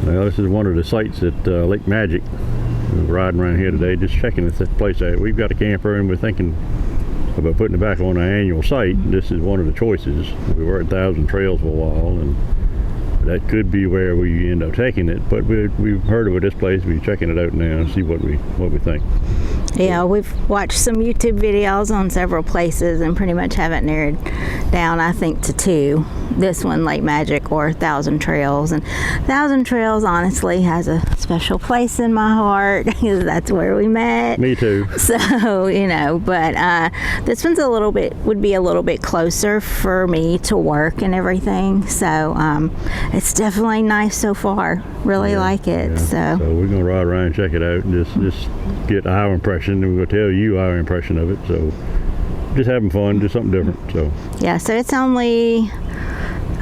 Well, this is one of the sites at Lake Magic. We're riding around here today, just checking this place out. We've got a camper and we're thinking about putting it back on our annual site. This is one of the choices. We were at 1,000 Trails for a while, and that could be where we end up taking it. But we've heard of this place. We're checking it out now and see what we think. Yeah, we've watched some YouTube videos on several places and pretty much haven't narrowed down, I think, to two. This one, Lake Magic, or 1,000 Trails. And 1,000 Trails honestly has a special place in my heart because that's where we met. Me too. So, you know, but this one's would be a little bit closer for me to work and everything. So it's definitely nice so far. Really like it. Yeah. So we're going to ride around and check it out and just get our impression, and we're going to tell you our impression of it. So just having fun, just something different. So yeah, so it's only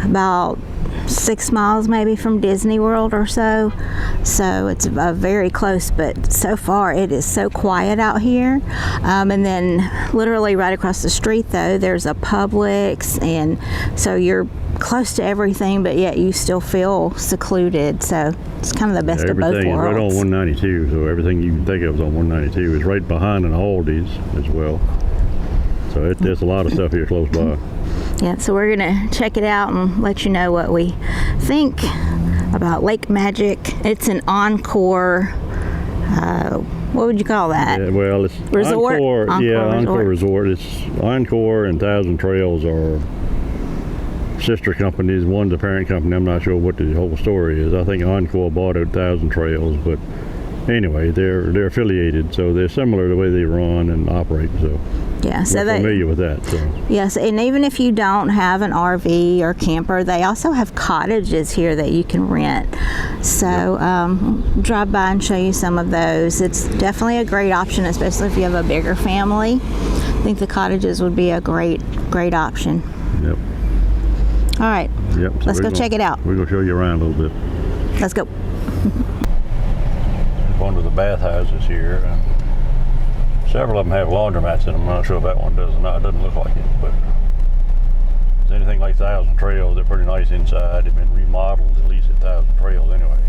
about 6 miles maybe from Disney World or so. So it's very close, but so far it is so quiet out here. And then literally right across the street though, there's a Publix, and so you're close to everything, but yet you still feel secluded. So it's kind of the best of both worlds. Everything is right on 192, so everything you can think of is on 192. It's right behind an Aldi's as well. So there's a lot of stuff here close by. Yeah, so we're gonna check it out and let you know what we think about Lake Magic. It's an encore, what would you call that? Yeah, well, it's resort? Encore Resort. It's Encore and 1,000 Trails are sister companies. One's a parent company. I'm not sure what the whole story is. I think Encore bought out 1,000 Trails, but anyway, they're affiliated, so they're similar to the way they run and operate. So yeah, so we're familiar with that. So. Yes, and even if you don't have an RV or camper, they also have cottages here that you can rent. So drive by and show you some of those. It's definitely a great option, especially if you have a bigger family. I think the cottages would be a great option. Yep. All right. Yep. So let's go check it out. We're going to show you around a little bit. Let's go. One of the bathhouses here. Several of them have laundromats in them. I'm not sure if that one does or not. It doesn't look like it, but if it's anything like 1,000 Trails, they're pretty nice inside. They've been remodeled at least at 1,000 Trails anyway.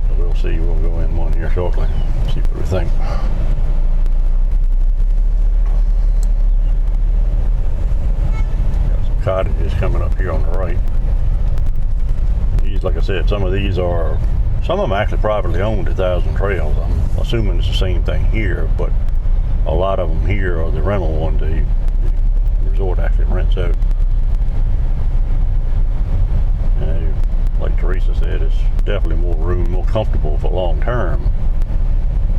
So we'll see. We'll go in one here shortly. See what we think. Got some cottages coming up here on the right. These, like I said, some of them are actually privately owned at 1,000 Trails. I'm assuming it's the same thing here, but a lot of them here are the rental ones the resort actually rents out. And like Teresa said, it's definitely more room, more comfortable for long term,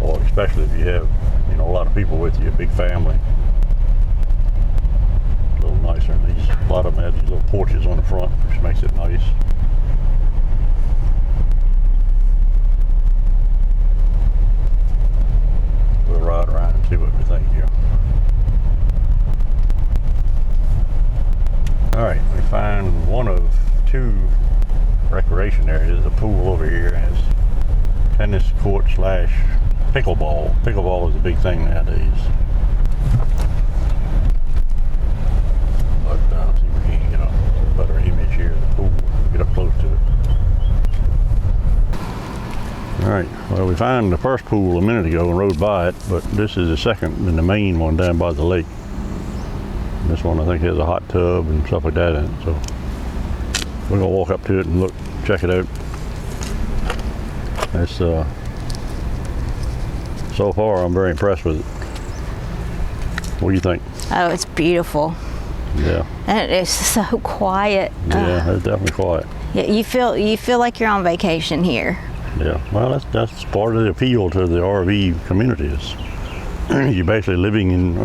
or especially if you have a lot of people with you, a big family. A little nicer. A lot of them have these little porches on the front, which makes it nice. We'll ride around and see what we think here. Alright, we find one of two recreation areas. A pool over here has tennis court / pickleball. Pickleball is a big thing nowadays. But see if we can get a better image here of the pool. Get up close to it. Alright, well, we found the first pool a minute ago and rode by it, but this is the second and the main one down by the lake. This one I think has a hot tub and stuff like that in it, so we're going to walk up to it and check it out. It's, so far I'm very impressed with it. What do you think? Oh, it's beautiful. Yeah. And it's so quiet. Yeah, it's definitely quiet. Yeah, you feel like you're on vacation here. Yeah, well, that's part of the appeal to the RV communities. You're basically living in,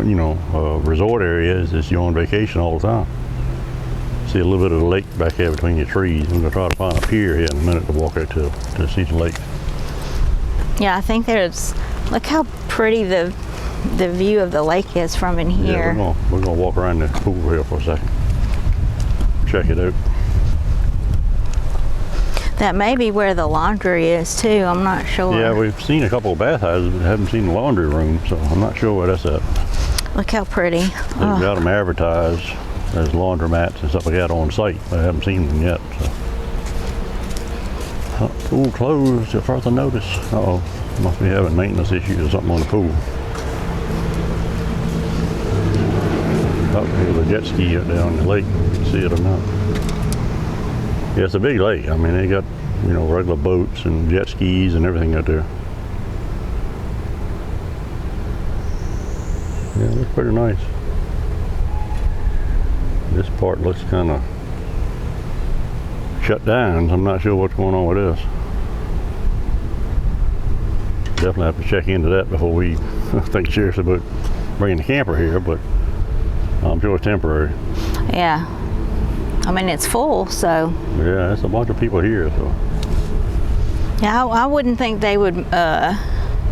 resort areas as you're on vacation all the time. See a little bit of the lake back here between your trees. I'm going to try to find a pier here in a minute to walk out to see the lake. Yeah, I think look how pretty the view of the lake is from in here. Yeah, we're going to walk around the pool here for a second. Check it out. That may be where the laundry is too, I'm not sure. Yeah, we've seen a couple of bathhouses, but haven't seen the laundry room, so I'm not sure where that's at. Look how pretty. They've got them advertised as laundromats and stuff like that on site. I haven't seen them yet. So. Pool closed till further notice. Uh-oh, must be having maintenance issues or something on the pool. Oh, there's a jet ski up down the lake. You can see it or not. Yeah, it's a big lake. I mean, they got, you know, regular boats and jet skis and everything out there. Yeah, it looks pretty nice. This part looks kind of shut down. I'm not sure what's going on with this. Definitely have to check into that before we think seriously about bringing the camper here, but I'm sure it's temporary. Yeah. I mean, it's full, so. Yeah, there's a bunch of people here, so. Yeah, I wouldn't think they would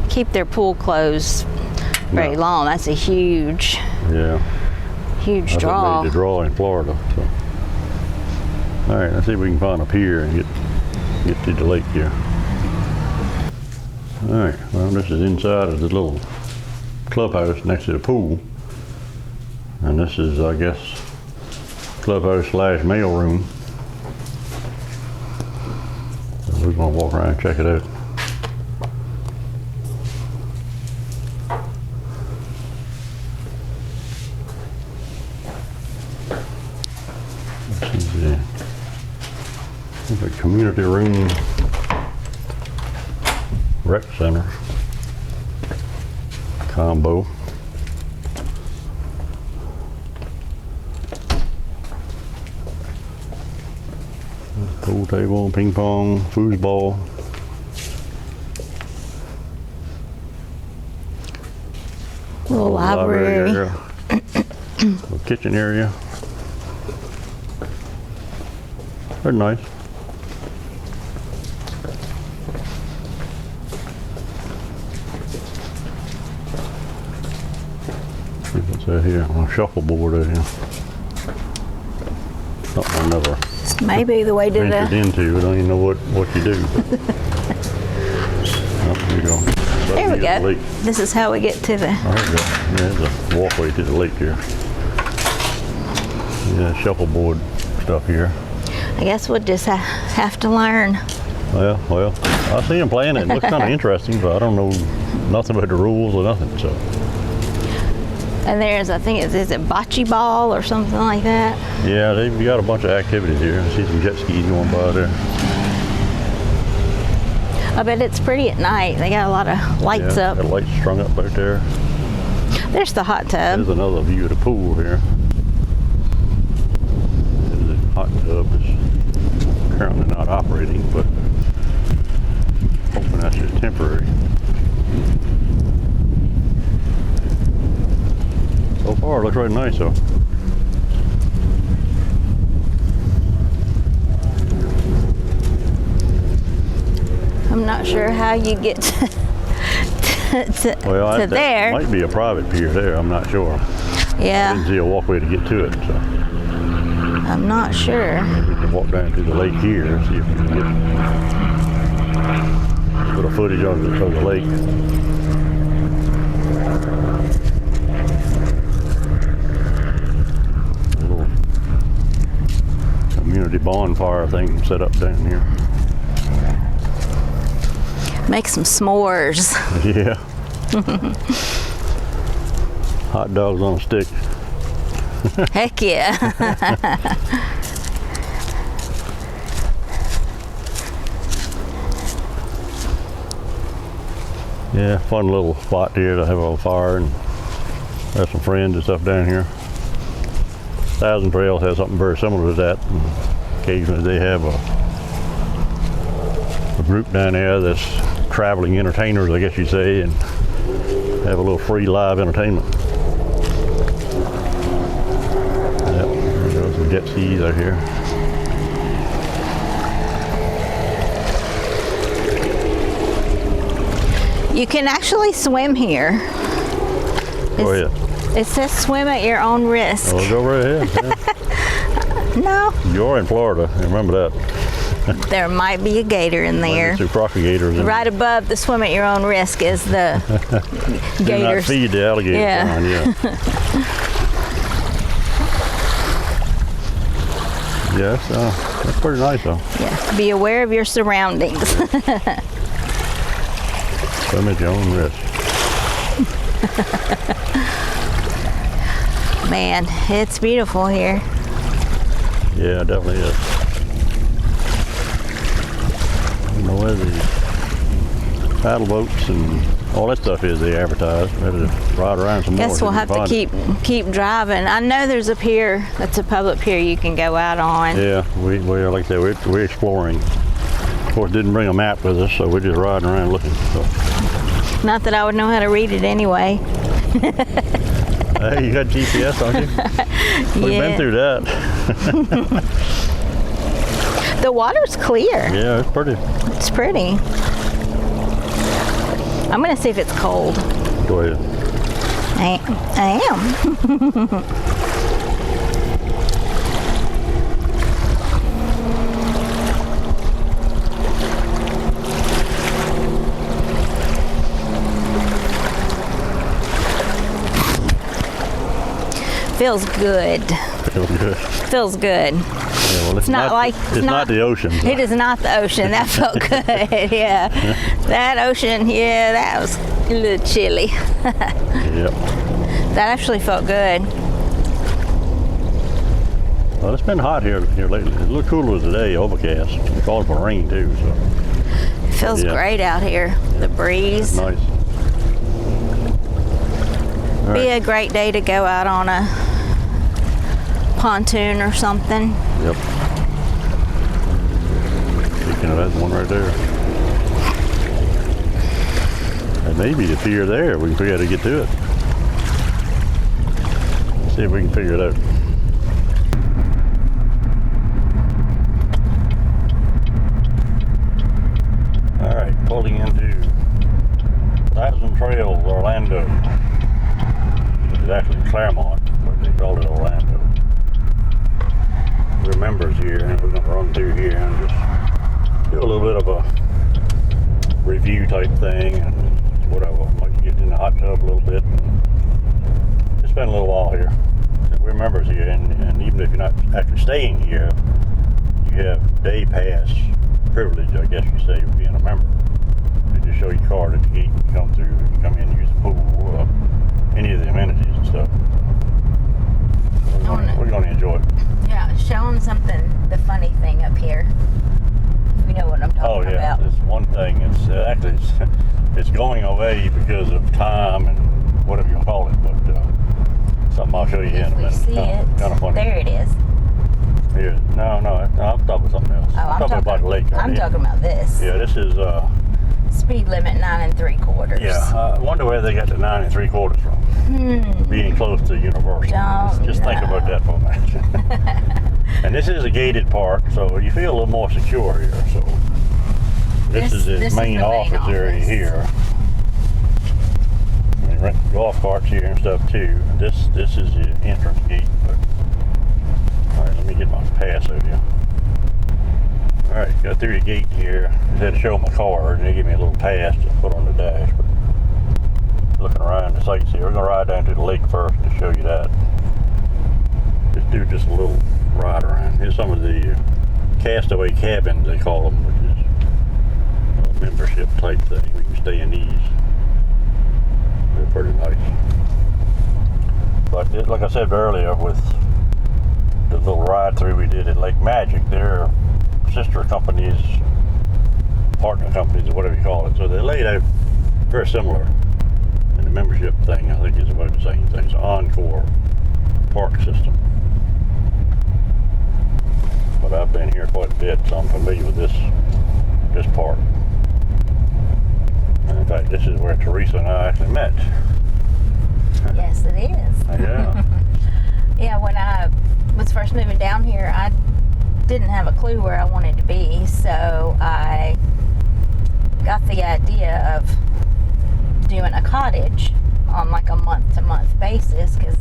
keep their pool closed very long. That's a huge draw. That's a major draw in Florida. So. All right, let's see if we can find a pier and get to the lake here. All right, well, this is inside of the little clubhouse next to the pool. And this is, I guess, clubhouse / mail room. So we're gonna walk around and check it out. This is the community room rec center combo. Pool table, ping pong, foosball. little library. Area. Little kitchen area. Very nice. See what's that here? A shuffleboard out here. Something I never Maybe the way to ventured the. into. I don't even know what you do. Oh, there you go. There we go. Lake. This is how we get to the. There we go. There's a walkway to the lake here. Yeah, shuffleboard stuff here. I guess we'll just have to learn. Well, I see them playing it. It looks kind of interesting, but I don't know nothing about the rules or nothing. So. And there's, I think, is it bocce ball or something like that? Yeah, they've got a bunch of activities here. I see some jet skis going by there. I bet it's pretty at night. They got a lot of lights up. Got lights strung up right there. There's the hot tub. There's another view of the pool here. The hot tub is currently not operating, but hoping that's just temporary. So far, it looks really nice though. I'm not sure how you get to Well, that there. might be a private pier there. I'm not sure. I Yeah, didn't see a walkway to get to it, so I'm not sure. we can walk down to the lake here and see if we can get a little footage of the lake. A little community bonfire thing set up down here. Make some s'mores. Yeah. Hot dogs on a stick. Heck yeah. Yeah, fun little spot here to have a fire and have some friends and stuff down here. Thousand Trails has something very similar to that. And occasionally they have a group down there that's traveling entertainers, I guess you'd say, and have a little free live entertainment. Yep, there's some jet skis out here. You can actually swim here. Go ahead. It says swim at your own risk. Well, go right ahead. Yeah. No, You're in Florida, remember that. there might be a gator in there. Two crocker gators. Right above the swim at your own risk is the Do not gators. feed the alligator Yeah. sign, yeah. Yes, that's pretty nice though. Yeah, be aware of your surroundings. Swim at your own risk. Man, it's beautiful here. Yeah, it definitely is. I don't know where the paddle boats and all that stuff is they advertise. Maybe to ride around some more. Guess we'll have to keep driving. I know there's a pier that's a public pier you can go out on. Yeah, we're like I said, we're exploring. Of course, didn't bring a map with us, so we're just riding around looking. So. Not that I would know how to read it anyway. Hey, you got GPS, don't you? We've been through that. The water's clear. Yeah, it's pretty. It's pretty. I'm gonna see if it's cold. Go ahead. I am. Feels good. Feels good. Feels good. Yeah, well, It's not the ocean. So. It is not the ocean. That felt good. Yeah. That ocean, yeah, that was a little chilly. Yep. That actually felt good. Well, it's been hot here lately. It's a little cooler today, overcast. It's calling for rain too, so. It feels great out here. The breeze. It's nice. Be a great day to go out on a pontoon or something. Yep. Speaking of that one right there. And maybe the pier there, we can figure out how to get to it. See if we can figure it out. All right, pulling into Thousand Trails, Orlando. It's actually Claremont, but they call it Orlando. We're members here, and we're going to run through here and just do a little bit of a review type thing and whatever. Might get in the hot tub a little bit. Just spend a little while here. So we're members here, and even if you're not actually staying here, you have day pass privilege, I guess you say, of being a member. They just show your card at the gate, you come through, you come in, use the pool, any of the amenities and stuff. We're going to enjoy it. Yeah, show them something, the funny thing up here. You know what I'm talking about. It's one thing. It's actually it's going away because of time and whatever you call it, but something I'll show you in a minute. See it. Kind of funny. There it is. Here. No, I'm talking about something else. I'm talking about the lake. I'm talking about this. Yeah, this is speed limit 9 3/4. Yeah, I wonder where they got the 9 3/4 from. Being close to Universal. Just think about that for a minute. And this is a gated park, so you feel a little more secure here. So this is his main office area here. They rent golf carts here and stuff too. This is the entrance gate. But, all right, let me get my pass out here. All right, got through the gate here. I had to show my card, and they gave me a little pass to put on the dash. But looking around the sights here, we're gonna ride down to the lake first to show you that. Just do a little ride around. Here's some of the castaway cabins, they call them, which is a membership type thing. We can stay in these. They're pretty nice. But like I said earlier, with the little ride through we did at Lake Magic, they're sister companies, partner companies, or whatever you call it. So they laid out very similar. And the membership thing, I think, is about the same thing. It's an Encore park system. But I've been here quite a bit, so I'm familiar with this park. And in fact, this is where Teresa and I actually met. Yes, it is. Yeah. Yeah, when I was first moving down here, I didn't have a clue where I wanted to be, so I got the idea of doing a cottage on like a month-to-month basis, because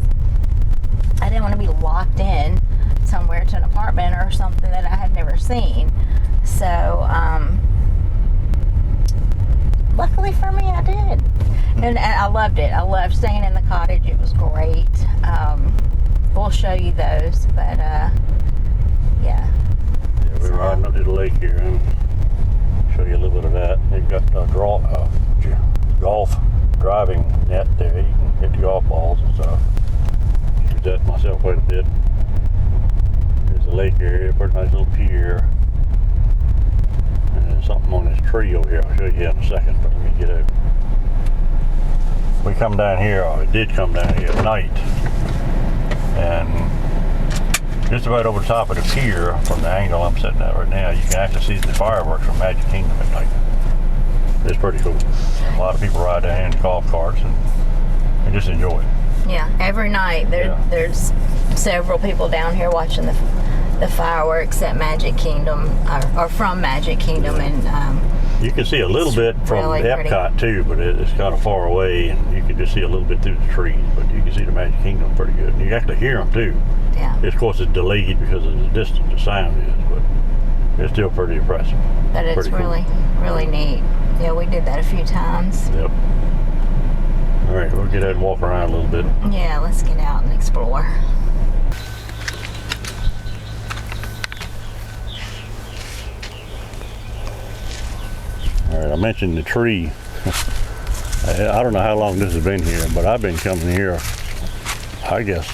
I didn't want to be locked in somewhere to an apartment or something that I had never seen. So luckily for me, I did, and I loved it. I loved staying in the cottage. It was great. We'll show you those, but yeah, we're riding up to the lake here and show you a little bit of that. They've got golf driving net there. You can hit the golf balls and stuff. Use that myself quite a bit. There's the lake area, pretty nice little pier. And there's something on this tree over here. I'll show you in a second, but let me get out. We come down here, or we did come down here at night, and just about over the top of the pier, from the angle I'm sitting at right now, you can actually see the fireworks from Magic Kingdom at night. It's pretty cool. A lot of people ride down here in golf carts and just enjoy it. Yeah, every night there's several people down here watching the fireworks at Magic Kingdom, or from Magic Kingdom, and you can see a little bit from really Epcot too, but it's kind of far away, and you can just see a little bit through the trees. But you can see the Magic Kingdom pretty good. And you can actually hear them too. Yeah. Of course, it's delayed because of the distance the sound is, but it's still pretty impressive. But it's really, really neat. Yeah, we did that a few times. Yep. All right, we'll get out and walk around a little bit. Yeah, let's get out and explore. All right, I mentioned the tree. I don't know how long this has been here, but I've been coming here, I guess,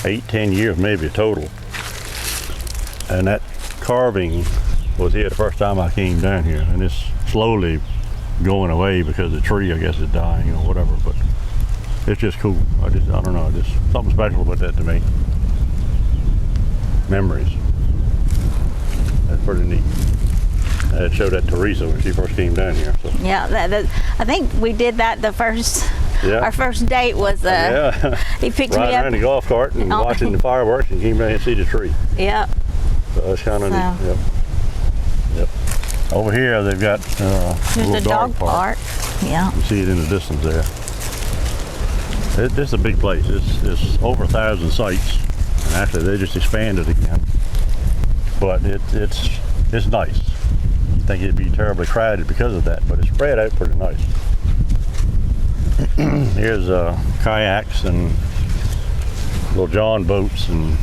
8-10 years maybe total. And that carving was here the first time I came down here, and it's slowly going away because the tree, I guess, is dying or whatever. But it's just cool. I don't know, just something special about that to me. Memories. That's pretty neat. I had showed that to Teresa when she first came down here. So. Yeah, I think we did that the first. Yeah. Our first date was he picked me up. Riding around the golf cart and watching the fireworks, and came down and see the tree. Yep. So that's kind of neat. Yep. Over here they've got there's a little dog park. Yeah. You see it in the distance there. This is a big place. It's over 1,000 sites. And actually, they just expanded again. But it's nice. I think it'd be terribly crowded because of that, but it's spread out pretty nice. Here's kayaks and little John boats, and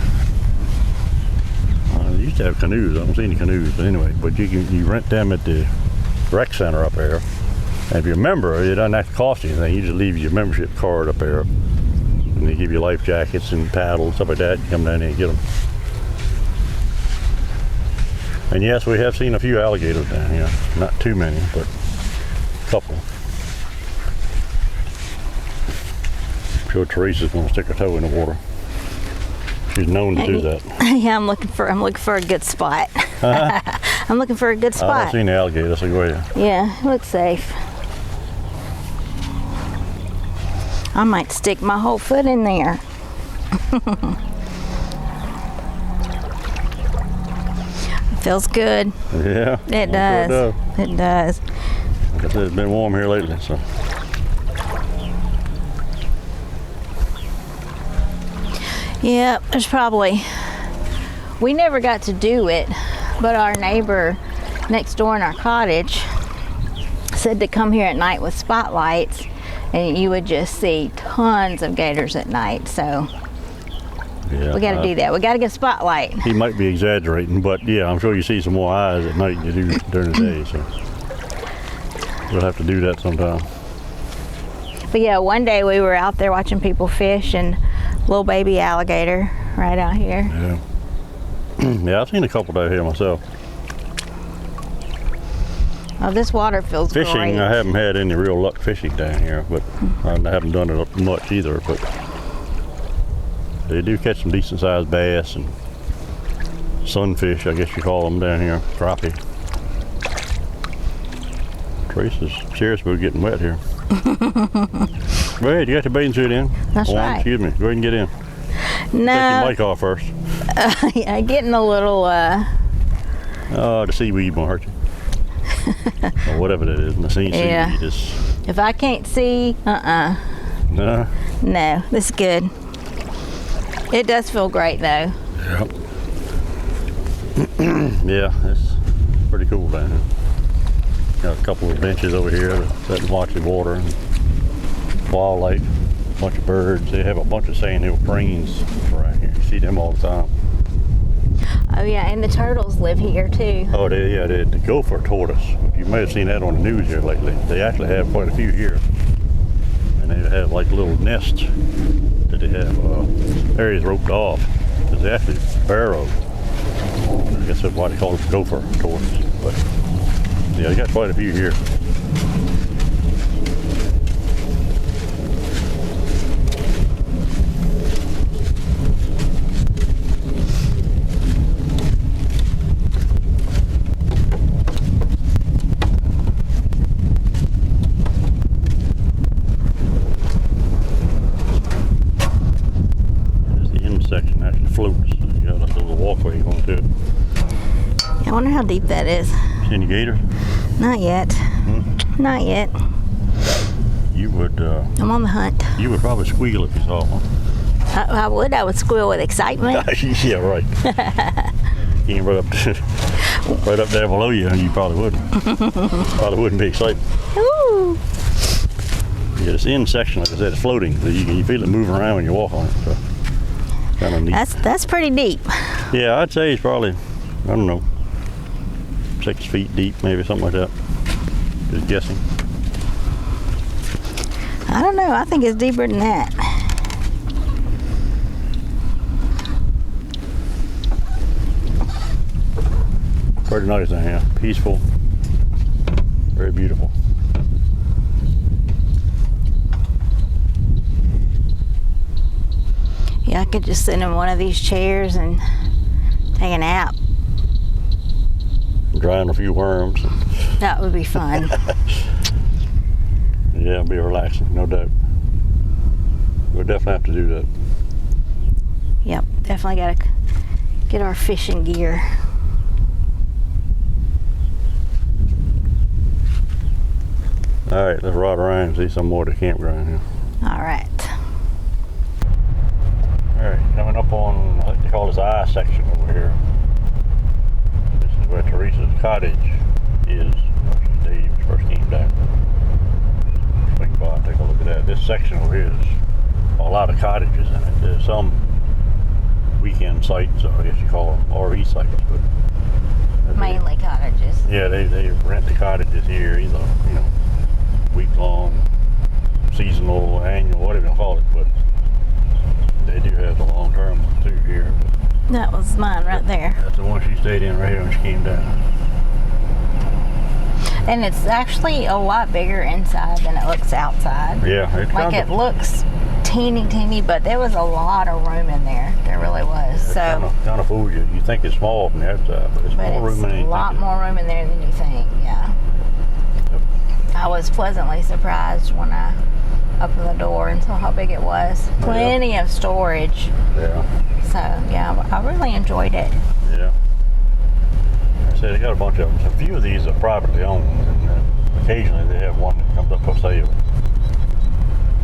they used to have canoes. I don't see any canoes, but anyway. But you rent them at the rec center up there. And if you remember, it doesn't have to cost you anything. You just leave your membership card up there, and they give you life jackets and paddles, stuff like that. You come down there and get them. And yes, we have seen a few alligators down here. Not too many, but a couple. I'm sure Teresa's going to stick her toe in the water. She's known to do that. Yeah, I'm looking for a good spot. I'm looking for a good spot. I don't see any alligators, so go ahead. Yeah, it looks safe. I might stick my whole foot in there. Feels good. Yeah. It does. It does. Like I said, it's been warm here lately, so. Yeah, there's probably, we never got to do it, but our neighbor next door in our cottage said to come here at night with spotlights, and you would just see tons of gators at night. So yeah, we got to do that. We got to get a spotlight. He might be exaggerating, but yeah, I'm sure you see some more eyes at night than you do during the day. So we'll have to do that sometime. But yeah, one day we were out there watching people fish, and little baby alligator right out here. Yeah. Yeah, I've seen a couple down here myself. Oh, this water feels fishing, great. I haven't had any real luck fishing down here, but I haven't done it much either. But they do catch some decent sized bass and sunfish, I guess you call them down here, crappie. Teresa's serious about getting wet here. Go ahead, you got your bathing suit in. That's right. Excuse me, go ahead and get in. No. Take your mic off first. Yeah, getting a little Oh, the seaweed won't hurt you. Or whatever that is, the seaweed is. If I can't see, No, this is good. It does feel great though. Yep. Yeah, it's pretty cool down here. Got a couple of benches over here that sit and watch the water and wildlife, a bunch of birds. They have a bunch of sandhill cranes around here. You see them all the time. Oh yeah, and the turtles live here too. Oh, the gopher tortoise. You may have seen that on the news here lately. They actually have quite a few here. And they have like little nests that they have areas roped off. Because they actually burrow. I guess that's why they call it gopher tortoise. But yeah, they got quite a few here. Section actually floats. You got like a little walkway going to it. I wonder how deep that is. See any gators? Not yet. Not yet. You would. I'm on the hunt. You would probably squeal if you saw one. I would. I would squeal with excitement. Yeah, right. Came right up there below you, and you probably wouldn't. Probably wouldn't be excited. Ooh. Yeah, this end section, like I said, it's floating. So you feel it moving around when you walk on it. So. Kind of neat. That's pretty deep. Yeah, I'd say it's probably, I don't know, 6 feet deep, maybe something like that. Just guessing. I don't know. I think it's deeper than that. Pretty nice down here. Peaceful. Very beautiful. Yeah, I could just sit in one of these chairs and take a nap. Drying a few worms. That would be fun. Yeah, it'll be relaxing, no doubt. We'll definitely have to do that. Yep, definitely got to get our fishing gear. All right, let's ride around and see some more of the campground here. All right. All right, coming up on, I think they call this I section over here. This is where Teresa's cottage is. Dave first came down. Swing by and take a look at that. This section over here is a lot of cottages in it. There's some weekend sites, or I guess you call them RV sites, but Mainly cottages. yeah, they rent the cottages here, either week long, seasonal, annual, whatever you call it, but they do have the long term ones too here. That was mine right there. That's the one she stayed in right here when she came down. And it's actually a lot bigger inside than it looks outside. Yeah, it's Like it looks teeny, but there was a lot of room in there. There really was. So kind of fools you. You think it's small from the outside, but it's more room than you think. A lot more room in there than you think. Yeah. Yep. I was pleasantly surprised when I opened the door and saw how big it was. Plenty of storage. Yeah. So yeah, I really enjoyed it. Yeah. I said they got a bunch of them. So a few of these are privately owned, and occasionally they have one that comes up for sale.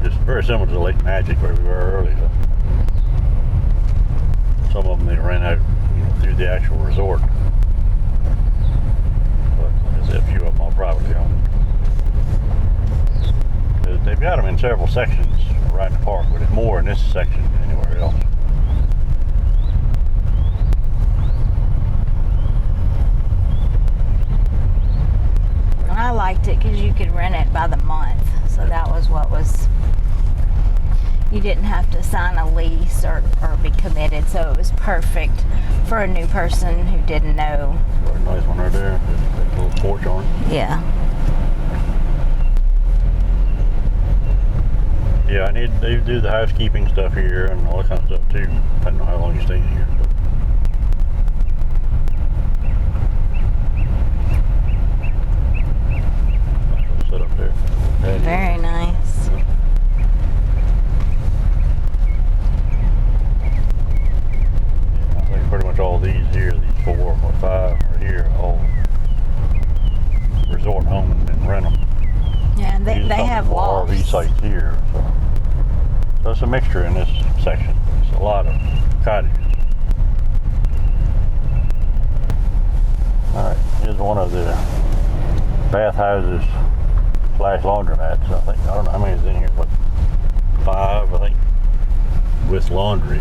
Just very similar to the Lake Magic where we were earlier. Some of them they rent out through the actual resort. But like I said, a few of them are privately owned. They've got them in several sections right in the park, but it's more in this section than anywhere else. And I liked it because you could rent it by the month. So that was what was, you didn't have to sign a lease or be committed. So it was perfect for a new person who didn't know. Very nice one right there. That little porch on it. Yeah. Yeah, they do the housekeeping stuff here and all that kind of stuff too, depending on how long you stay here. Nice little setup there. Very nice. Yeah, I think pretty much all these here, these 4 or 5 are here, all resort homes and rent them. Yeah, and they have lofts. RV sites here, so it's a mixture in this section. It's a lot of cottages. All right, here's one of the bathhouses / laundromats. I don't know how many is in here, but 5, I think, with laundry.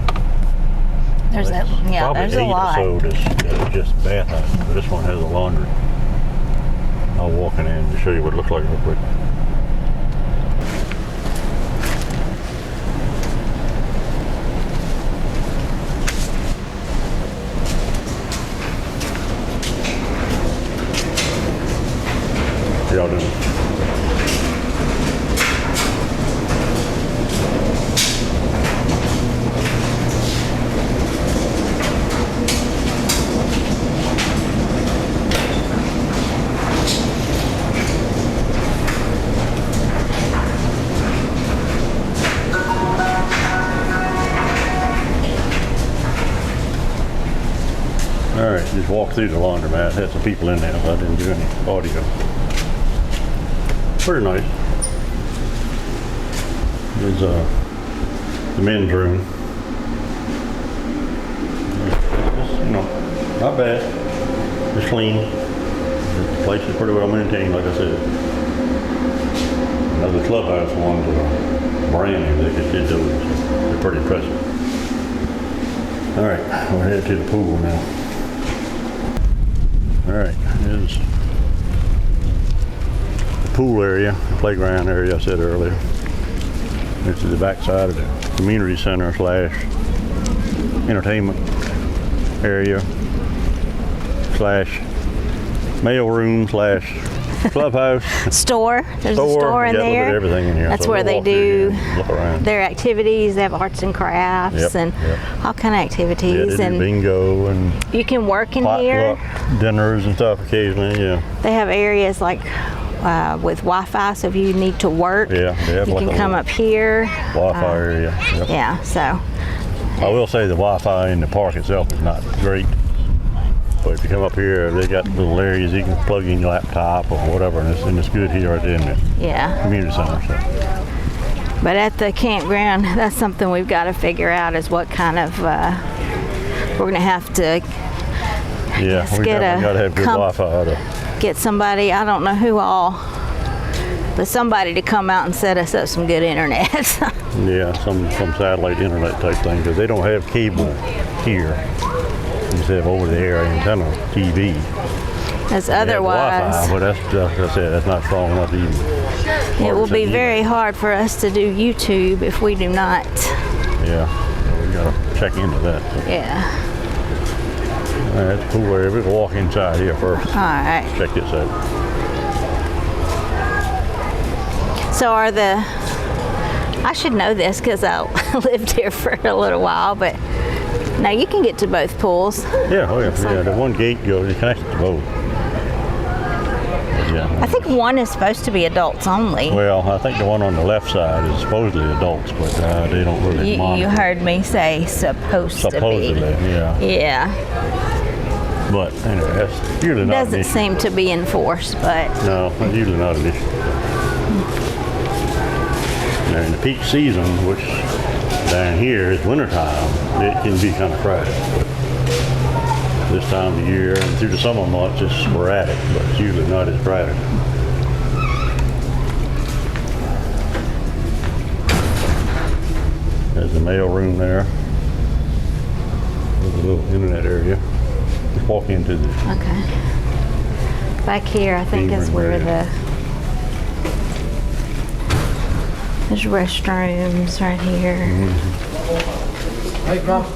There's that. Yeah, probably there's a 8 lot. or so that's just bathhouse. But this one has a laundry. I'll walk in and show you what it looks like real quick. Y'all doing? All right, just walk through the laundromat. Had some people in there, but I didn't do any audio. Pretty nice. There's the men's room. It's, you know, not bad. It's clean. The place is pretty well maintained, like I said. Now the Clubhouse ones are brand new. They just did those. They're pretty impressive. All right, we'll head to the pool now. All right, here's the pool area, the playground area I said earlier. This is the back side of the community center / entertainment area / mail room / clubhouse. Store. There's a store in there. there. Everything in here. That's so where we'll they do look around. their activities. They have arts and crafts and all kind of activities. Yeah, they do and bingo and you can work in here. potluck dinners and stuff occasionally. Yeah. They have areas like with Wi-Fi, so if you need to work, Yeah, they have you like can a come up here. Wi-Fi area. Yep. Yeah, so I will say the Wi-Fi in the park itself is not great. But if you come up here, they got little areas you can plug in your laptop or whatever, and it's good here in the yeah. community center. So. But at the campground, that's something we've got to figure out is what kind of we're going to have to Yeah, we get got to have good Wi-Fi. Get somebody, I don't know who all, but somebody to come out and set us up some good internet. Yeah, some satellite internet type thing, because they don't have cable here. They have over-the-air antenna TV. As They have otherwise, Wi-Fi, but that's, like I said, that's not strong enough even. it will be very hard for us to do YouTube if we do not. Yeah, so we got to check into that. So. Yeah. All right, that's cool area. We'll walk inside here first. All right. Check this out. So I should know this because I lived here for a little while, but now you can get to both pools. Yeah, oh yeah, yeah. The one gate goes, it connects to both. Yeah. I think one is supposed to be adults only. Well, I think the one on the left side is supposedly adults, but they don't really monitor. You heard me say supposedly, yeah. Yeah. But anyway, that's usually not an Doesn't issue. seem to be enforced, but No, that's usually not an issue. Now in the peak season, which down here is wintertime, it can be kind of crowded. But this time of year and through the summer months, it's sporadic, but it's usually not as crowded. There's the mail room there. There's a little internet area. Just walk into the okay. Back here, I think is where there's restrooms right here. Hey, Bob.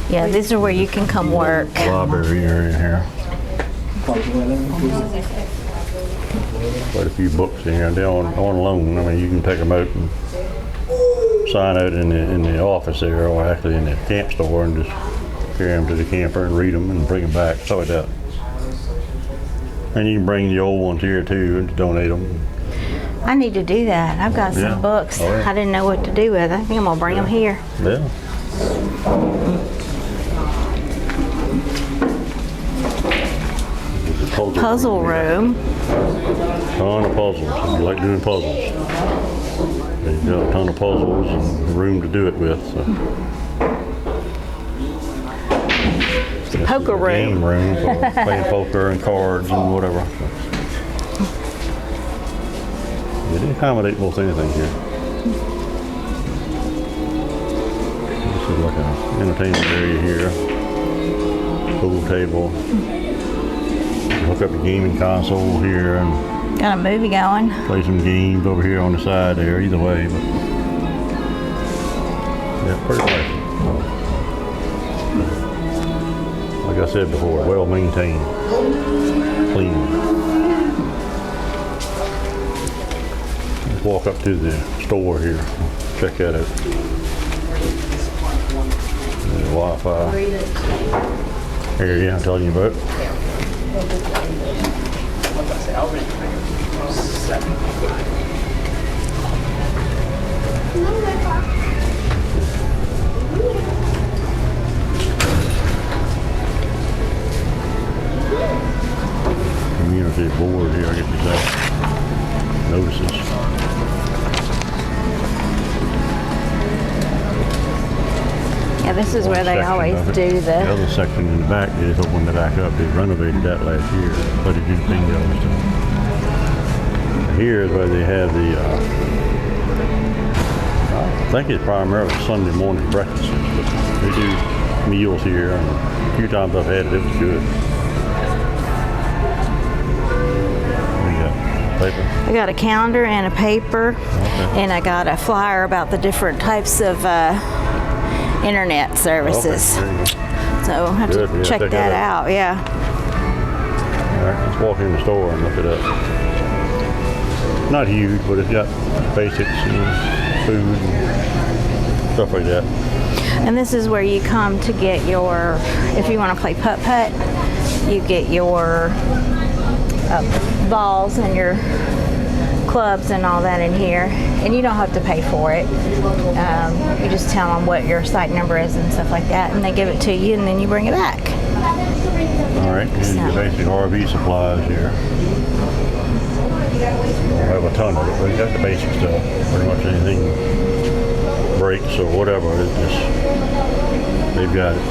Yeah, these are where you can come work. library area here. Quite a few books in here. They're on loan. I mean, you can take them out and sign out in the office there, or actually in the camp store, and just carry them to the camper and read them and bring them back, stuff like that. And you can bring the old ones here too and donate them. I need to do that. I've got some Yeah. books Oh, yeah. I didn't know what to do with. I think I'm gonna bring them here. Yeah. Puzzle room. Ton of puzzles. If you like doing puzzles. You've got a ton of puzzles and room to do it with. So. It's a poker room. Game room for playing poker and cards and whatever. They accommodate most anything here. This is like an entertainment area here. Pool table. Hook up the gaming console here and Got a movie going. play some games over here on the side there. Either way, but yeah, pretty nice. Like I said before, well maintained, clean. Let's walk up to the store here. Check that out. The Wi-Fi area I'm telling you about. Community board here. I get these notices. Yeah, this is where they Section always of it. do The other section in the back, they just opened it back up. They renovated that last year, but it did bingo and stuff. Here is where they have the, I think it's primarily Sunday morning breakfasts, but they do meals here, and a few times I've had it, it was good. What do you got? Paper? I got a calendar and a paper, and I got a flyer about the different types of internet services. Okay, there you go. So I'll have Good, to yeah, check check that that out. Yeah. All right, let's walk in the store and look it up. Not huge, but it's got basics, food and stuff like that. And this is where you come to get your, if you want to play putt-putt, you get your balls and your clubs and all that in here. And you don't have to pay for it. You just tell them what your site number is and stuff like that, and they give it to you, and then you bring it back. All right, and your basic RV supplies here. Don't have a ton of it, but you got the basic stuff. Pretty much anything breaks or whatever, it's just, they've got it.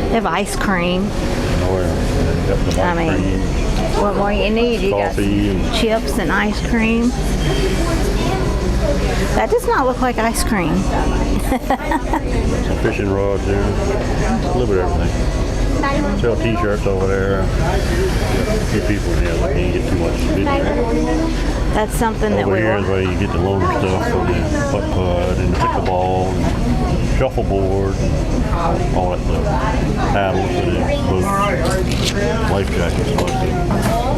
They have ice cream. Oh, yeah. You got the ice cream, What more you need? You coffee, got chips and ice cream. That does not look like ice cream. some fishing rods there, a little bit of everything. Sell t-shirts over there. A few people in here that can't get too much video. That's something that Over we here is will. where you get the loaner stuff for the putt-putt and the pickleball and shuffleboard and all that stuff. Paddles for the boats, life jackets, all that stuff.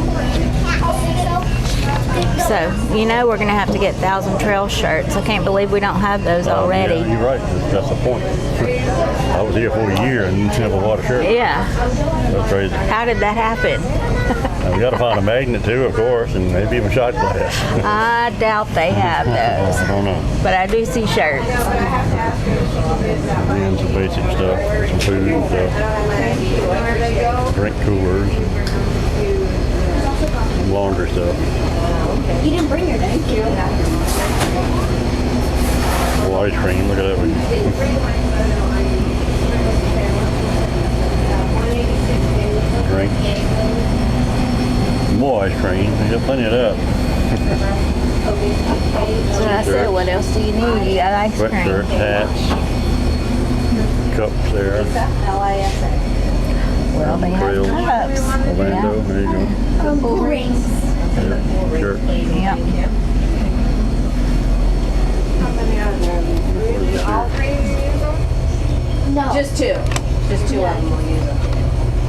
So, you know we're going to have to get 1,000 Trail shirts. I can't believe we don't have those already. Yeah, you're right. That's the point. I was here for a year and never bought a shirt. Yeah. That's crazy. How did that happen? We got to find a magnet too, of course, and maybe even shot glass. I doubt they have those. I don't know. But I do see shirts. And some basic stuff, some food and stuff. Drink coolers and some laundry stuff. You didn't bring your thank you. Oh, ice cream, look at that one. Drinks. More ice cream, they got plenty of that. So I said, what else do you need? You got ice cream. Sweatshirts, hats, cups there. Well, they have Trails. cups. Orlando, there you go. Rings. Shirts. Yeah. No. Just two. Just two of them will use them.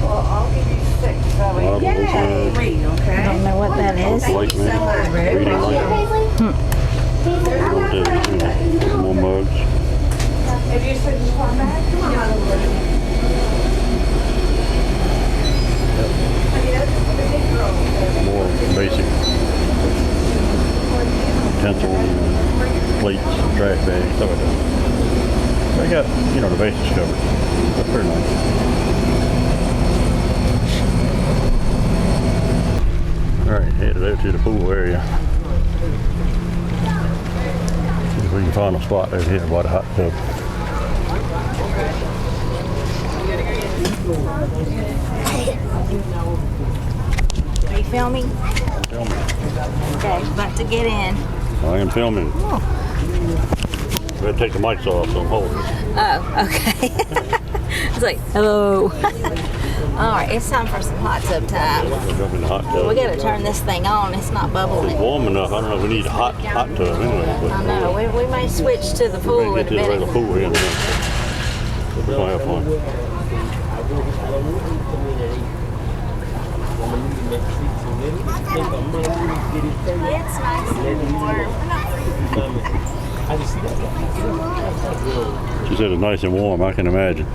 Well, I'll give you 6. That way. Bible, Yay. books, 3, I okay? don't know what that is. light man, reading light. More mugs. If you said you want back, come on. More basic utensils, plates, trash bags, stuff like that. They got, the basics covered. That's pretty nice. All right, headed out to the pool area. See if we can find a spot out here by the hot tub. Are you filming? Filming. Okay, about to get in. I am filming. We had to take the mics off, so I'm holding it. Oh, okay. It's like, hello. All right, it's time for some hot tub time. We'll jump in the hot tub. We got to turn this thing on. It's not It's bubbling. warm enough. I don't know if we need a hot tub anyway. But I know. We may switch to the we're pool going in to a get to the minute. regular pool here in a minute. But we're going to have fun. It's nice and warm. She said it's nice and warm. I can imagine.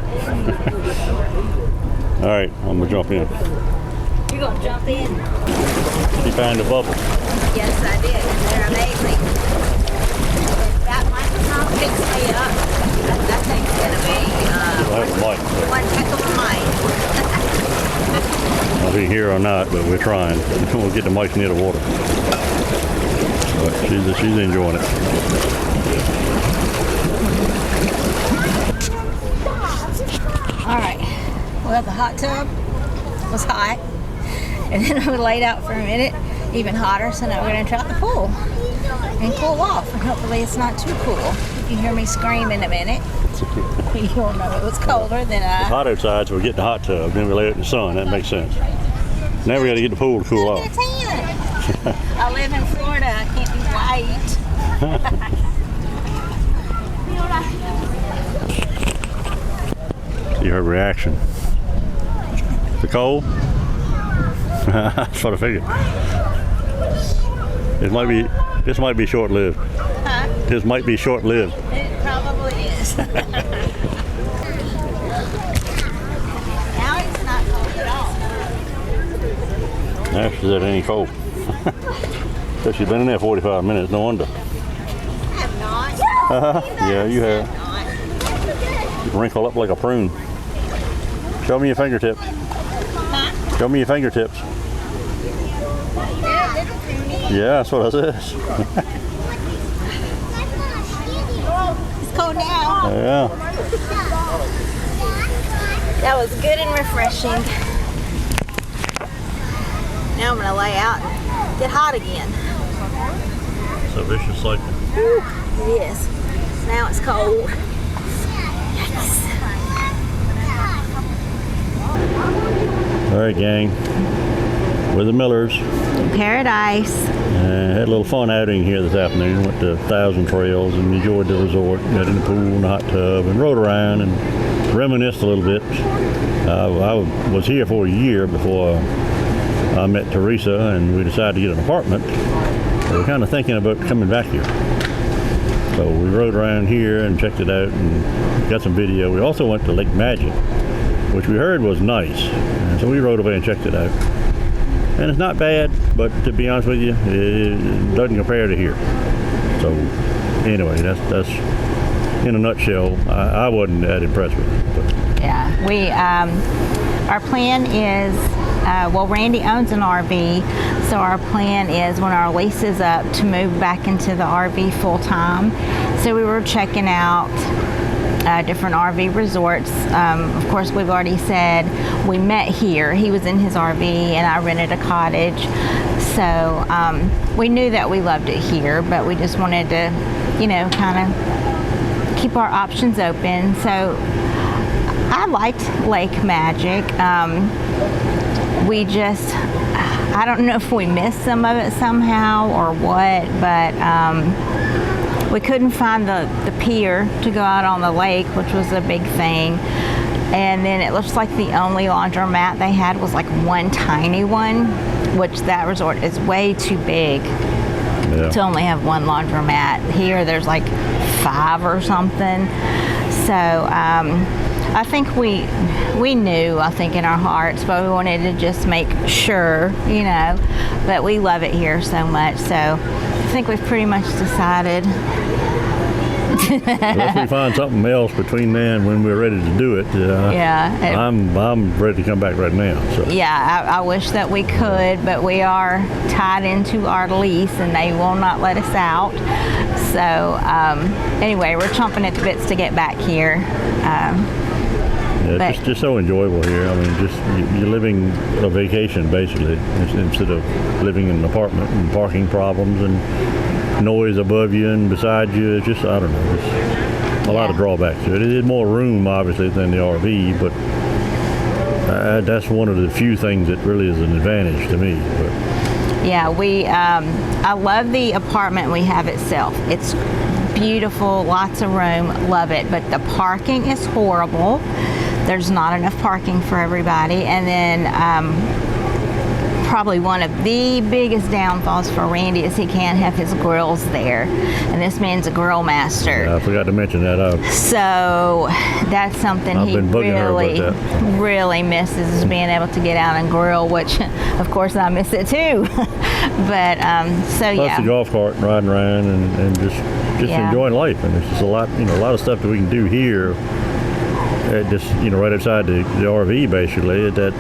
All right, I'm going to jump in. You gonna jump in? She found the bubble. Yes, I did. They're amazing. That microphone picks me up. That thing's gonna be We'll have the mic. one heck of a mic. I'll be here or not, but we're trying. We'll get the mics near the water. But she's enjoying it. All right. Well, the hot tub was hot, and then we laid out for a minute, even hotter. So now we're gonna try out the pool and cool off, and hopefully it's not too cool. If you hear me scream in a minute, you'll know it was colder than It's hot outside, so we get the hot tub, then we lay it in the sun. That makes sense. Now we got to get the pool to cool off. I live in Florida. I can't be white. See her reaction. The cold? That's what I figured. This might be short-lived. Huh? This might be short-lived. It probably is. Now it's not cold at all. Now she said it ain't cold. So she's been in there 45 minutes, no wonder. I have not. Yeah, you have. Not. You wrinkle up like a prune. Show me your fingertips. Huh? Show me your fingertips. Yeah, little pruny. Yeah, that's what I said. It's cold now. Yeah. That was good and refreshing. Now I'm gonna lay out and get hot again. It's a vicious cycle. It is. Now it's cold. All right, gang. We're the Millers. Paradise. Had a little fun outing here this afternoon. Went to 1,000 Trails and enjoyed the resort. Got in the pool and the hot tub and rode around and reminisced a little bit. I was here for a year before I met Teresa, and we decided to get an apartment. So we're kind of thinking about coming back here. So we rode around here and checked it out and got some video. We also went to Lake Magic, which we heard was nice. And so we rode away and checked it out. And it's not bad, but to be honest with you, it doesn't compare to here. So anyway, that's in a nutshell. I wasn't that impressed with it. But. Yeah, our plan is, Randy owns an RV, so our plan is when our lease is up to move back into the RV full time. So we were checking out different RV resorts. Of course, we've already said we met here. He was in his RV and I rented a cottage. So we knew that we loved it here, but we just wanted to, kind of keep our options open. So I liked Lake Magic. I don't know if we missed some of it somehow or what, but we couldn't find the pier to go out on the lake, which was a big thing. And then it looks like the only laundromat they had was like one tiny one, which that resort is way too big to only have one laundromat. Here there's like 5 or something. So I think we knew, in our hearts, but we wanted to just make sure, but we love it here so much. So I think we've pretty much decided. Unless we find something else between now and when we're ready to do it, I'm ready to come back right now. So. Yeah, I wish that we could, but we are tied into our lease and they will not let us out. So anyway, we're chomping at the bits to get back here. It's just so enjoyable here. I mean, you're living a vacation basically, instead of living in an apartment and parking problems and noise above you and beside you. It's just, I don't know, just a lot of drawbacks to it. It is more room, obviously, than the RV, but that's one of the few things that really is an advantage to me. But Yeah, I love the apartment we have itself. It's beautiful, lots of room, love it. But the parking is horrible. There's not enough parking for everybody. And then probably one of the biggest downfalls for Randy is he can't have his grills there. And this man's a grill master. I forgot to mention that. So that's something I've he been bugging her really, about that. really misses, is being able to get out and grill, which of course I miss it too. But so Plus yeah. the golf cart and riding around and just Yeah. enjoying life. And it's just a lot, a lot of stuff that we can do here. Just right outside the RV, basically. At that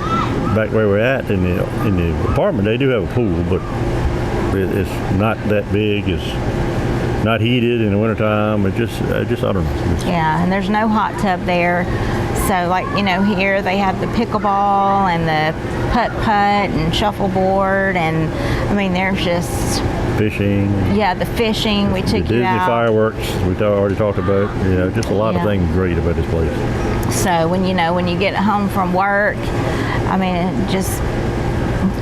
back where we're at in the apartment, they do have a pool, but it's not that big. It's not heated in the wintertime. It just I don't know. Yeah, and there's no hot tub there. So like, here they have the pickleball and the putt-putt and shuffleboard, and I mean, there's just, Fishing. yeah, the fishing, we The took you Disney out. fireworks we already talked about. Yeah, just a lot of Yeah. things great about this place. So when you get home from work, I mean, just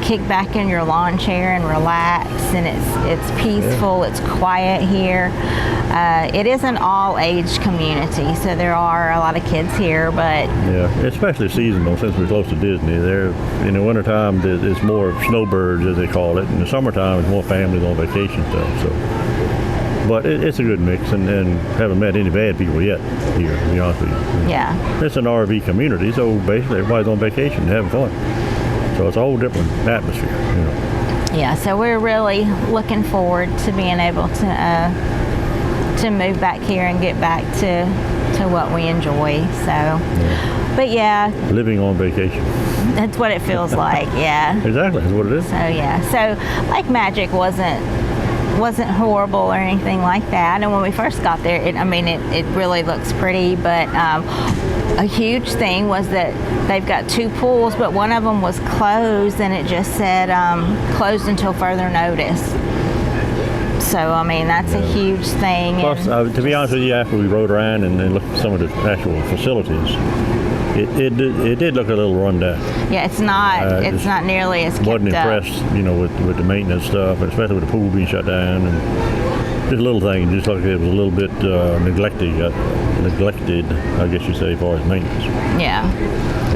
kick back in your lawn chair and relax, and it's peaceful, it's quiet here. It is an all-age community, so there are a lot of kids here, but Yeah, especially seasonal, since we're close to Disney. There, in the wintertime, it's more snowbirds, as they call it. In the summertime, it's more families on vacation stuff. So, but it's a good mix, and haven't met any bad people yet here, to be honest with you. yeah. It's an RV community, so basically everybody's on vacation and having fun. So it's a whole different atmosphere, Yeah, so we're really looking forward to being able to move back here and get back to what we enjoy. So, but yeah, Living on vacation. that's what it feels like. Yeah. Exactly, that's what it is. So yeah, so Lake Magic wasn't horrible or anything like that. And when we first got there, it really looks pretty. But a huge thing was that they've got two pools, but one of them was closed, and it just said closed until further notice. So I mean, that's a huge thing. Plus, and to be honest with you, after we rode around and looked at some of the actual facilities, it did look a little run down. yeah, it's not just not nearly as kept Wasn't up. impressed, with the maintenance stuff, and especially with the pool being shut down, and just little things. Just like it was a little bit neglected, I guess you say, as far as maintenance. Yeah.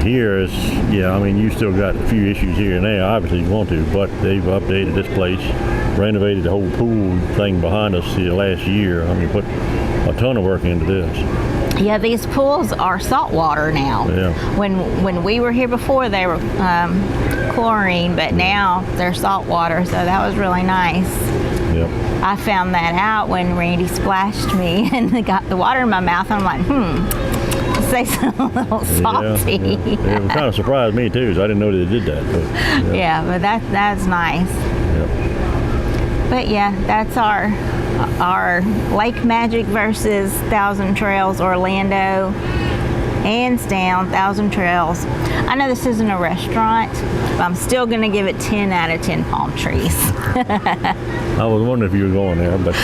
Here is, you still got a few issues here and there. Obviously, you want to, but they've updated this place, renovated the whole pool thing behind us the last year. Put a ton of work into this. Yeah, these pools are salt water now. Yeah. When we were here before, they were chlorine, but now they're salt water, so that was really nice. Yep. I found that out when Randy splashed me and got the water in my mouth. I'm like, this tastes a little salty. Yeah. It kind of surprised me too, so I didn't know they did that. But, Yeah, but that's nice. Yep. But yeah, that's our Lake Magic versus Thousand Trails Orlando. Hands down, Thousand Trails. I know this isn't a restaurant, but I'm still going to give it 10 out of 10 palm trees. I was wondering if you were going there, but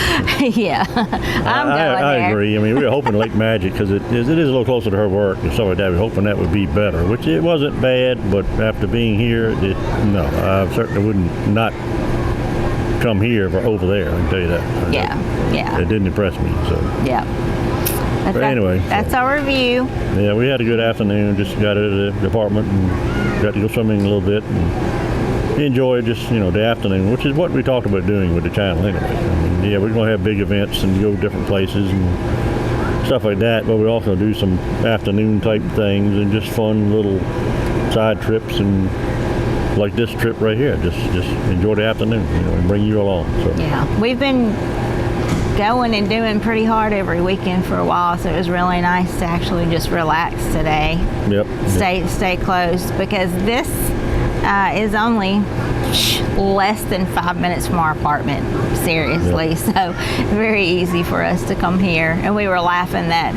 Yeah, I'm going there. I agree. We were hoping Lake Magic, because it is a little closer to her work and stuff like that. We were hoping that would be better, which it wasn't bad, but after being here, no, I certainly wouldn't not come here for over there, I can tell you that. Yeah. It didn't impress me, so. Yeah. But anyway. That's our review. Yeah, we had a good afternoon. Just got out of the apartment and got to go swimming a little bit and enjoy just, the afternoon, which is what we talked about doing with the channel anyway. We're going to have big events and go different places and stuff like that, but we also do some afternoon type things and just fun little side trips, and like this trip right here, just enjoy the afternoon, and bring you along. So. Yeah, we've been going and doing pretty hard every weekend for a while, so it was really nice to actually just relax today. Yep. Stay close, because this is only less than 5 minutes from our apartment, seriously. Yep. So very easy for us to come here. And we were laughing that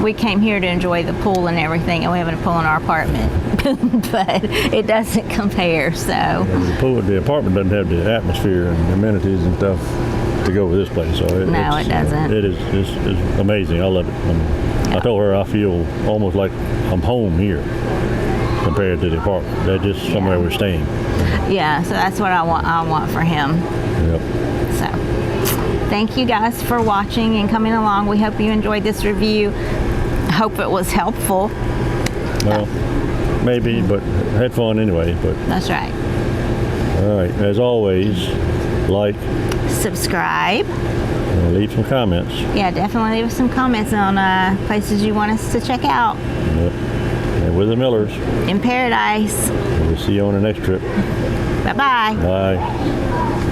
we came here to enjoy the pool and everything, and we have a pool in our apartment. But it doesn't compare. So The apartment doesn't have the atmosphere and amenities and stuff to go with this place. So No, it doesn't. It is it's amazing. I love it. I told her I feel almost like I'm home here compared to the apartment. That's just somewhere we're staying. Yeah, so that's what I want for him. Yep. So, thank you guys for watching and coming along. We hope you enjoyed this review. Hope it was helpful. Well, maybe, but had fun anyway. But That's right. all right, as always, like Subscribe. and leave some comments. Yeah, definitely leave us some comments on places you want us to check out Yep. And with the Millers, in paradise. we'll see you on the next trip. Bye-bye. Bye.